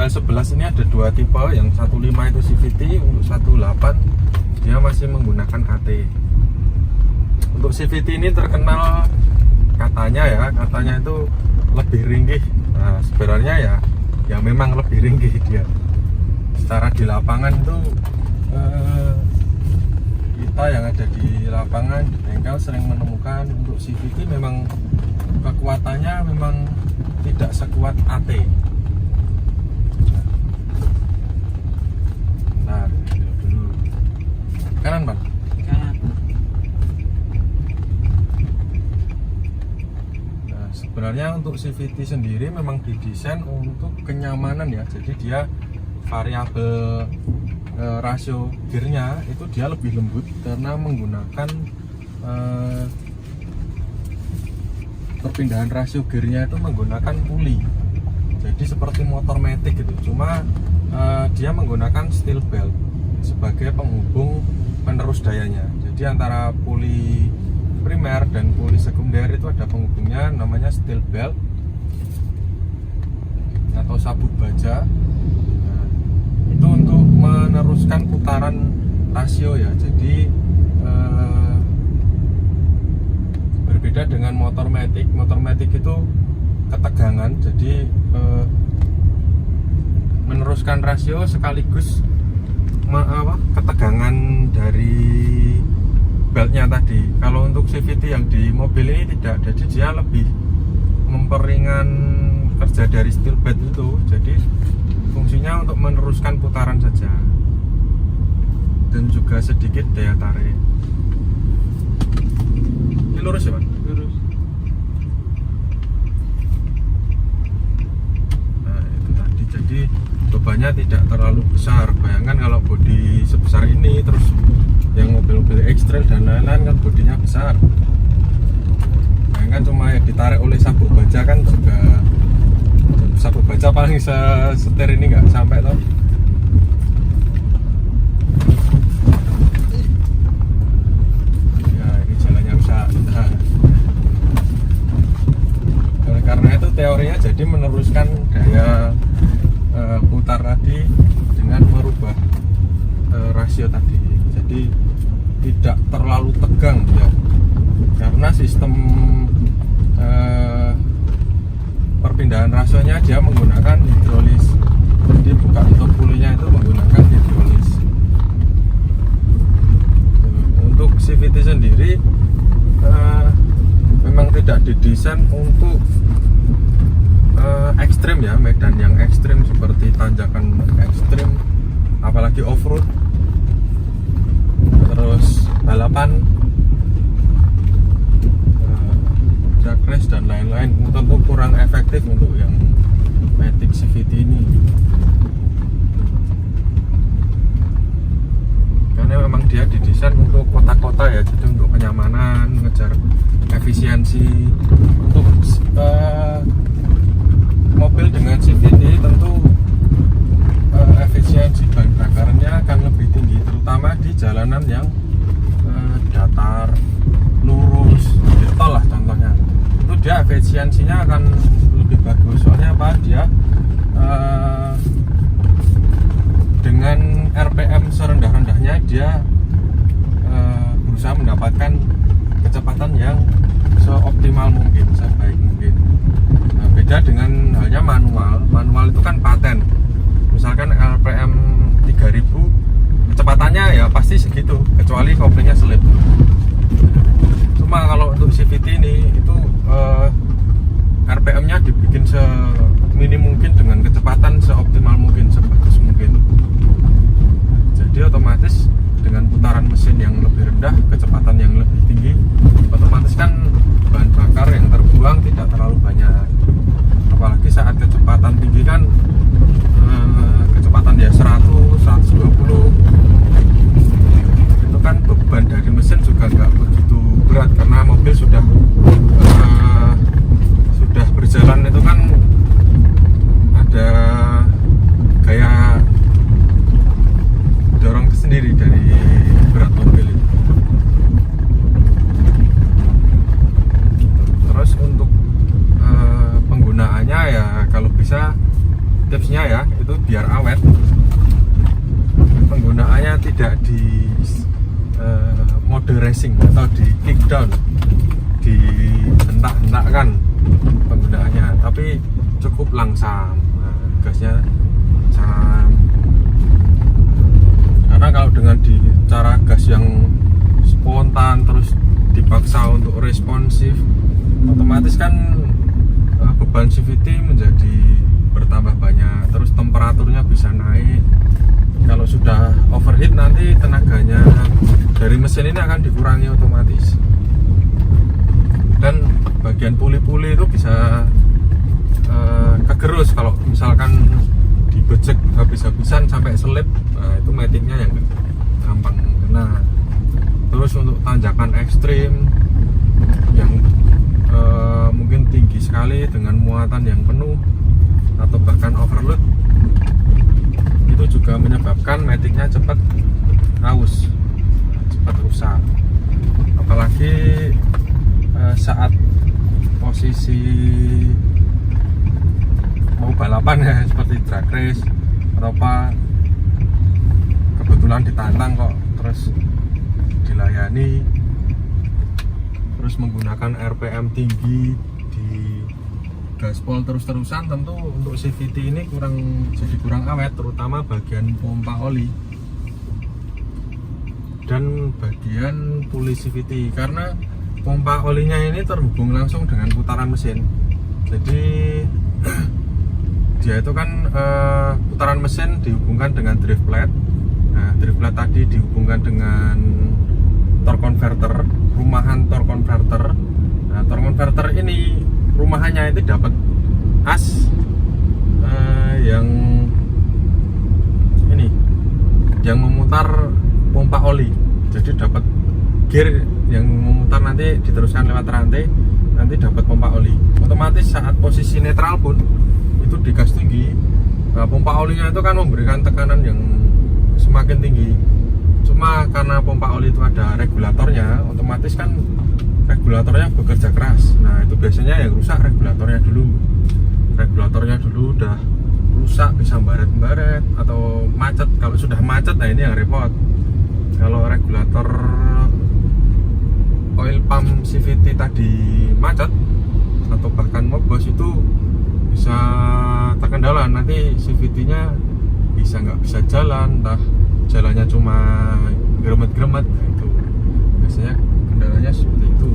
L11 ini ada dua tipe, yang 15 itu CVT, untuk 18 dia masih menggunakan AT. Untuk CVT ini terkenal katanya itu lebih ringgih. Nah, sebenarnya ya memang lebih ringgih dia. Secara di lapangan itu kita yang ada di lapangan di bengkel sering menemukan untuk CVT memang kekuatannya memang tidak sekuat AT. Nah, dulu kanan bang. Kanan. Nah, sebenarnya untuk CVT sendiri memang didesain untuk kenyamanan ya. Jadi dia variabel rasio gearnya itu dia lebih lembut karena menggunakan perpindahan rasio gearnya itu menggunakan puli. Jadi seperti motor matic gitu, cuma dia menggunakan steel belt sebagai penghubung penerus dayanya. Jadi antara puli primer dan puli sekunder itu ada penghubungnya, namanya steel belt atau sabuk baja. Itu untuk meneruskan putaran rasio ya. Jadi berbeda dengan motor matic. Motor matic itu ketegangan, jadi meneruskan rasio sekaligus ketegangan dari beltnya tadi. Kalau untuk CVT yang di mobil ini tidak, jadi dia lebih memperingan kerja dari steel belt itu. Jadi fungsinya untuk meneruskan putaran saja dan juga sedikit daya tarik. Ini lurus ya Pak? Lurus. Nah itu tadi, jadi bebannya tidak terlalu besar. Bayangkan kalau bodi sebesar ini, terus yang mobil-mobil X-Trail dan lain-lain kan bodinya besar. Bayangkan cuma yang ditarik oleh sabuk baja kan juga, sabuk baja paling setir ini nggak sampai toh. Ya ini jalannya rusak. Nah, karena itu teorinya jadi meneruskan daya putar tadi dengan merubah rasio tadi. Jadi tidak terlalu tegang ya, karena sistem perpindahan rasionya dia menggunakan hidrolis. Jadi buka tutup pulinya itu menggunakan hidrolis. Untuk CVT sendiri memang tidak didesain untuk ekstrim ya, medan yang ekstrim seperti tanjakan ekstrim, apalagi off-road, terus balapan, drag race dan lain-lain. Tentu kurang efektif untuk yang Matic CVT ini, karena memang dia didesain untuk kota-kota ya, jadi untuk kenyamanan, mengejar efisiensi. Untuk mobil dengan CVT tentu efisiensi bahan bakarnya akan lebih tinggi, terutama di jalanan yang datar, lurus, di tol lah contohnya. Itu dia efisiensinya akan lebih bagus. Soalnya apa? Dia dengan RPM serendah-rendahnya dia berusaha mendapatkan kecepatan yang seoptimal mungkin, sebaik mungkin. Nah, beda dengan halnya manual itu kan paten. Misalkan RPM 3000, kecepatannya ya pasti segitu, kecuali koplingnya selip. Cuma kalau untuk CVT ini itu RPM-nya dibikin seminim mungkin dengan kecepatan seoptimal mungkin, sebagus mungkin. Jadi otomatis dengan putaran mesin yang lebih rendah, kecepatan yang lebih tinggi, otomatis kan bahan bakar yang terbuang tidak terlalu banyak. Apalagi saat kecepatan tinggi kan, kecepatan ya 100, 120, itu kan beban dari mesin juga nggak begitu berat, karena mobil sudah berjalan itu kan ada gaya dorong sendiri dari berat mobil itu. Terus untuk penggunaannya ya kalau bisa tidak di mode racing atau di kick down, dihentak-hentakkan penggunaannya, tapi cukup langsam. Nah, gasnya langsam. Karena kalau dengan di cara gas yang spontan terus dipaksa untuk responsif, otomatis kan beban CVT menjadi bertambah banyak, terus temperaturnya bisa naik. Kalau sudah overheat nanti tenaganya dari mesin ini akan dikurangi otomatis, dan bagian puli-puli itu bisa kegerus kalau misalkan dibecek habis-habisan sampai selip. Nah, itu maticnya yang gampang kena. Terus untuk tanjakan ekstrim yang mungkin tinggi sekali dengan muatan yang penuh atau bahkan overload, itu juga menyebabkan maticnya cepat aus, cepat rusak. Apalagi saat posisi mau balapan ya, seperti drag race atau apa, kebetulan ditantang kok terus dilayani, terus menggunakan RPM tinggi di gaspol terus-terusan, tentu untuk CVT ini jadi kurang awet, terutama bagian pompa oli dan bagian puli CVT, karena pompa olinya ini terhubung langsung dengan putaran mesin. Jadi dia itu kan putaran mesin dihubungkan dengan drive plate. Nah, drive plate tadi dihubungkan dengan torque converter, rumahan torque converter. Nah, torque converter ini rumahannya itu dapat as yang ini, yang memutar pompa oli. Jadi dapat gear yang memutar, nanti diteruskan lewat rantai, nanti dapat pompa oli. Otomatis saat posisi netral pun itu di gas tinggi, nah, pompa olinya itu kan memberikan tekanan yang semakin tinggi. Cuma karena pompa oli itu ada regulatornya, otomatis kan regulatornya bekerja keras. Nah, itu biasanya yang rusak regulatornya dulu. Regulatornya dulu udah rusak, bisa baret-baret atau macet. Kalau sudah macet, nah ini yang repot. Kalau regulator oil pump CVT tadi macet atau bahkan mogos, itu bisa terkendala. Nanti CVT-nya nggak bisa jalan, entah jalannya cuma gremet-gremet. Nah, itu biasanya kendalanya seperti itu.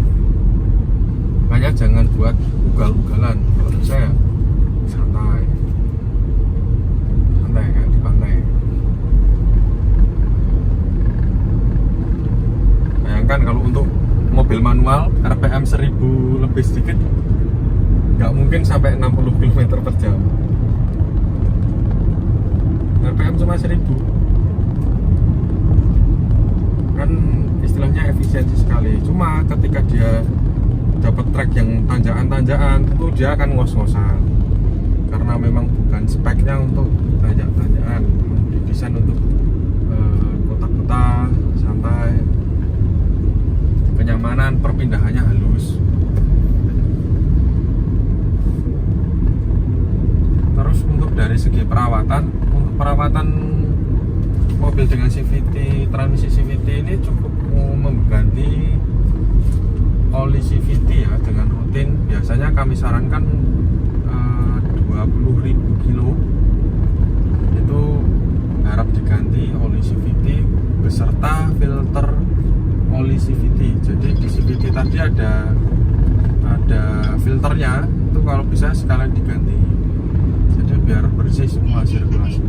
Makanya jangan buat ugal-ugalan. Kalau saya santai kayak di pantai. Bayangkan kalau untuk mobil manual RPM 1000 lebih sedikit, nggak mungkin sampai 60 km per jam. RPM cuma 1000 kan istilahnya efisiensi sekali. Cuma ketika dia dapat trek yang tanjakan-tanjakan, tentu dia akan ngos-ngosan, karena memang bukan speknya untuk tanjakan-tanjakan, didesain untuk kota-kota santai, kenyamanan perpindahannya halus. Terus untuk dari segi perawatan, untuk perawatan mobil dengan CVT, transmisi CVT ini cukup mengganti oli CVT ya dengan rutin. Biasanya kami sarankan 20.000 kilo itu harap diganti oli CVT beserta filter oli CVT. Jadi di CVT tadi ada filternya, itu kalau bisa sekalian diganti, jadi biar bersih semua sirkulasi.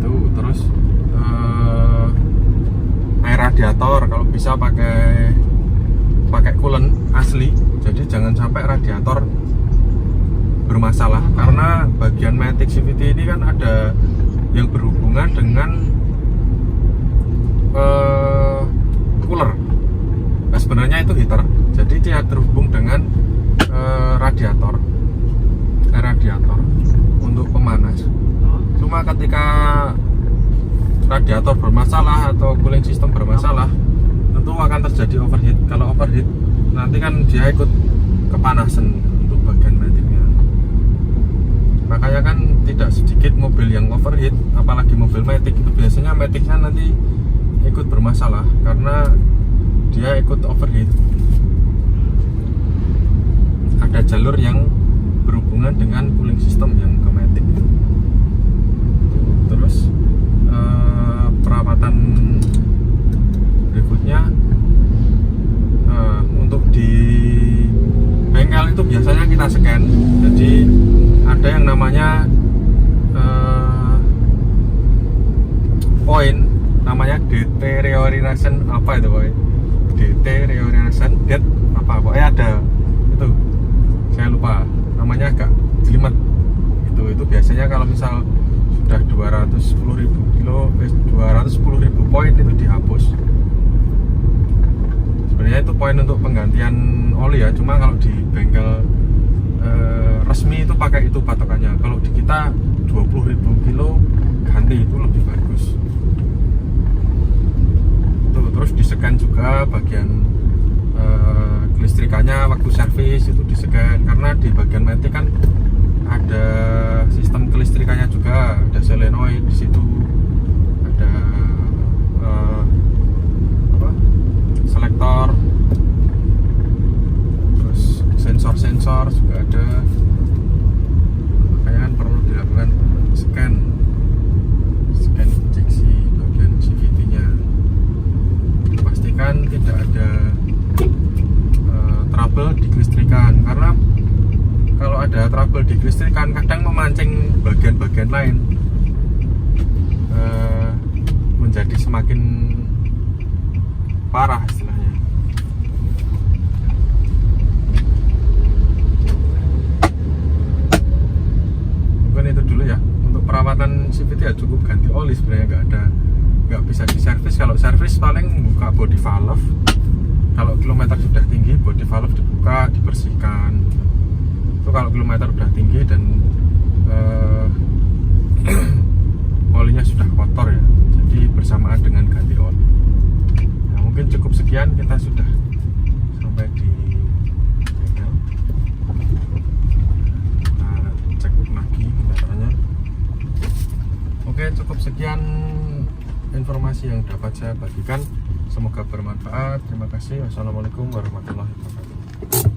Tuh, terus air radiator kalau bisa pakai coolant asli. Jadi jangan sampai radiator bermasalah, karena bagian matic CVT ini kan ada yang berhubungan dengan cooler. Nah, sebenarnya itu heater, jadi dia terhubung dengan radiator untuk pemanas. Cuma ketika radiator bermasalah atau cooling system bermasalah, tentu akan terjadi overheat. Kalau overheat nanti kan dia ikut kepanasan untuk bagian maticnya. Makanya kan tidak sedikit mobil yang overheat, apalagi mobil Matic. Itu biasanya Maticnya nanti ikut bermasalah karena dia ikut overheat. Ada jalur yang berhubungan dengan cooling system yang ke Matic. Terus perawatan berikutnya untuk di bengkel itu biasanya kita scan. Jadi ada yang namanya poin, namanya deterioration apa itu boy? Deterioration date apa? Pokoknya ada itu, saya lupa namanya, agak jelimet. Itu biasanya kalau misal sudah 210.000 poin itu dihapus. Sebenarnya itu poin untuk penggantian oli ya, cuma kalau di bengkel resmi itu pakai itu patokannya. Kalau di kita 20.000 kilo ganti itu lebih bagus. Tuh, terus di-scan juga bagian kelistrikannya waktu servis itu di-scan, karena di bagian Matic kan ada sistem kelistrikannya juga, ada solenoid di situ, ada selektor, terus sensor juga ada. Makanya kan perlu dilakukan scan injeksi bagian CVT-nya, pastikan tidak ada trouble di kelistrikan, karena kalau ada trouble di kelistrikan kadang memancing bagian-bagian lain menjadi semakin parah istilahnya. Mungkin itu dulu ya untuk perawatan CVT ya, cukup ganti oli sebenarnya, nggak bisa diservis. Kalau servis paling buka body valve, kalau kilometer sudah tinggi body valve dibuka, dibersihkan. Itu kalau kilometer udah tinggi dan olinya sudah kotor ya, jadi bersamaan dengan ganti oli. Nah, mungkin cukup sekian, kita sudah sampai di bengkel. Kita cek lagi kendaraannya. Oke, cukup sekian informasi yang dapat saya bagikan, semoga bermanfaat. Terima kasih. Wassalamualaikum warahmatullahi wabarakatuh.